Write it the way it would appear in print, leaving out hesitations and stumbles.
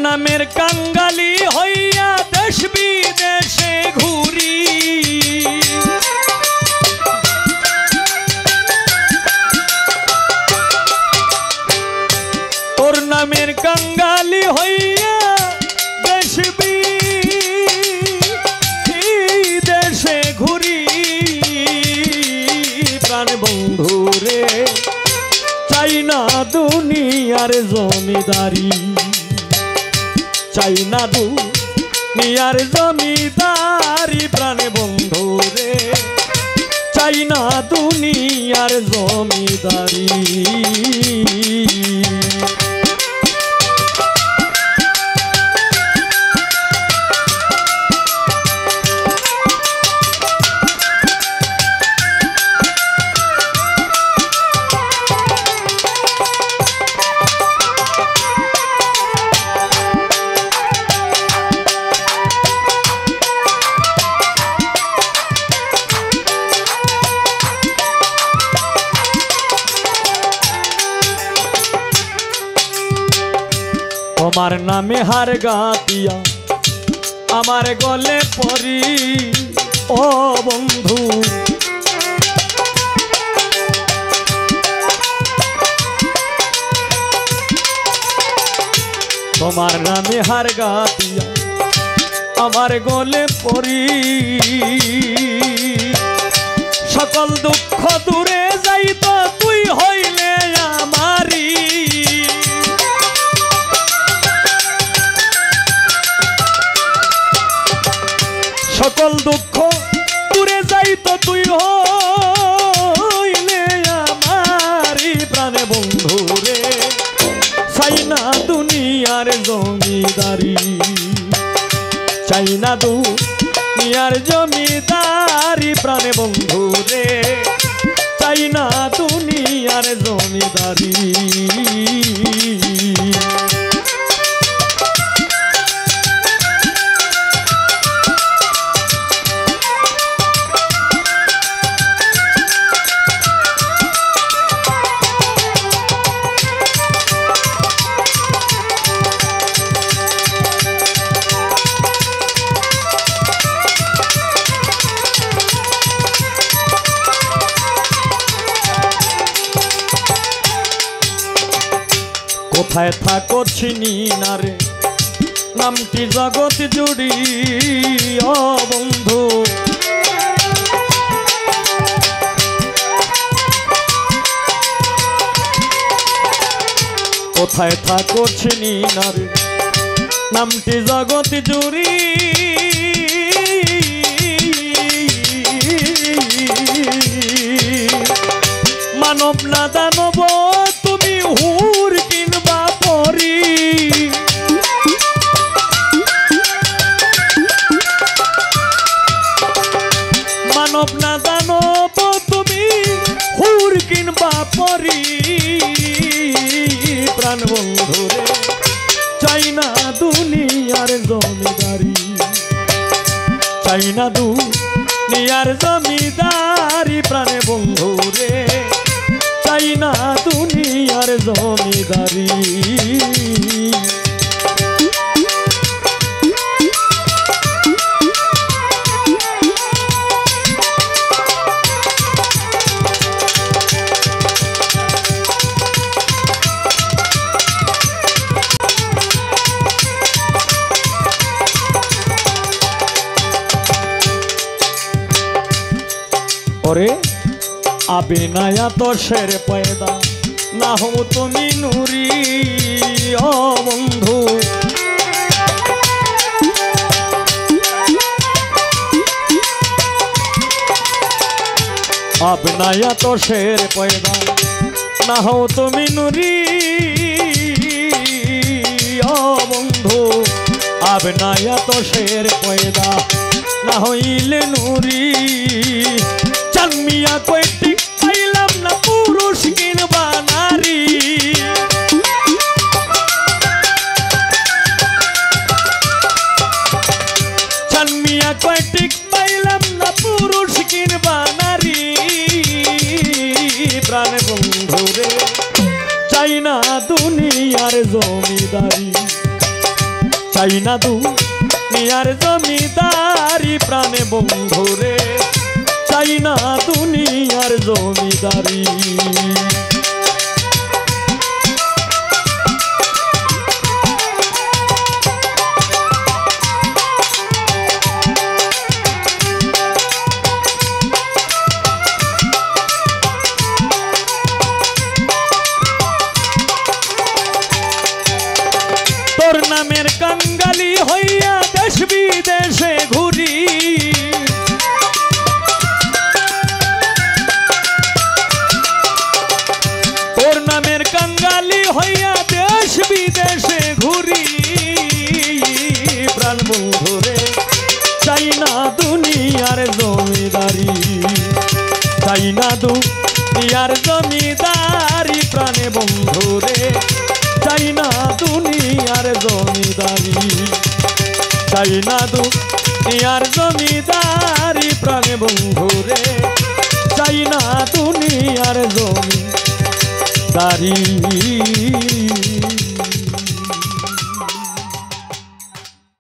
নামের কাঙ্গালি হইয়া দেশ বিদেশে ঘুরি, তোর নামের কাঙ্গালি হইয়া দেশ বিদেশে ঘুরি। প্রাণ বন্ধু রে চাই না দুনিয়ার জমিদারি, চাই না দুনিয়ার জমিদারি। প্রাণ বন্ধু রে চাই না দুনিয়ার জমিদারি। তোমার নামে হার গাতিয়া আমার গলে পরি, ও বন্ধু তোমার নামে হার গাতিয়া আমার গলে পরি। সকল দুঃখ দূরে যাইত তুই হইলে আমারি, সকল দুঃখ দূরে যাইত তুই হইলে আমারি। প্রাণে বন্ধু রে চাই না দুনিয়ার জমিদারি, চাই না দুনিয়ার জমিদারি। প্রাণে বন্ধু রে চাই না দুনিয়ার জমিদারি। কোথায় থাকো চিনি না রে নামটি জগৎ জুড়ি, ও বন্ধু কোথায় থাকো চিনি না রে নামটি জগৎ জুড়ি। মানব না দানব তুমি হুর কিনবা পরি, মানব না দানব তুমি হুর কিনবা পরি। প্রাণ বন্ধু রে চাই না দুনিয়ার জমিদারি, চাই না দুনিয়ার জমিদারি। প্রাণ বন্ধু রে চাই না দুনিয়ার জমিদারি। ওরে আবে নায়া তো শের পয়দা না হো তুমি নুরি, ও বন্ধু আবে নায়া তো শের পয়দা না হো তুমি নুরি, ও বন্ধু আবে নায়া তো শের পয়দা না হইলে নুরি। চানমিয়া কয়টি পাইলাম না পুরুষ কিনবা নারী, চানমিয়া কয়টি পাইলাম না পুরুষ কিনবা নারী। প্রাণ বন্ধু রে চাই না দুনিয়ার জমিদারি, চাই না দুনিয়ার জমিদারি প্রাণে বন্ধুরে চাই না দুনিয়ার জমিদারি তোর নামের কাঙ্গালি হইয়া দেশ বিদেশে ঘুরি তোর নামের কাঙ্গালি হইয়া দেশ বিদেশে ঘুরি প্রাণ বন্ধুরে চাই না দুনিয়ার জমিদারি চাই না দুনিয়ার জমিদারি প্রাণে বন্ধুরে চাই না দুনিয়ার জমিদারি চাই না দুনিয়ার জমিদারি প্রাণে বন্ধুরে চাই না দুনিয়ার জমিদারি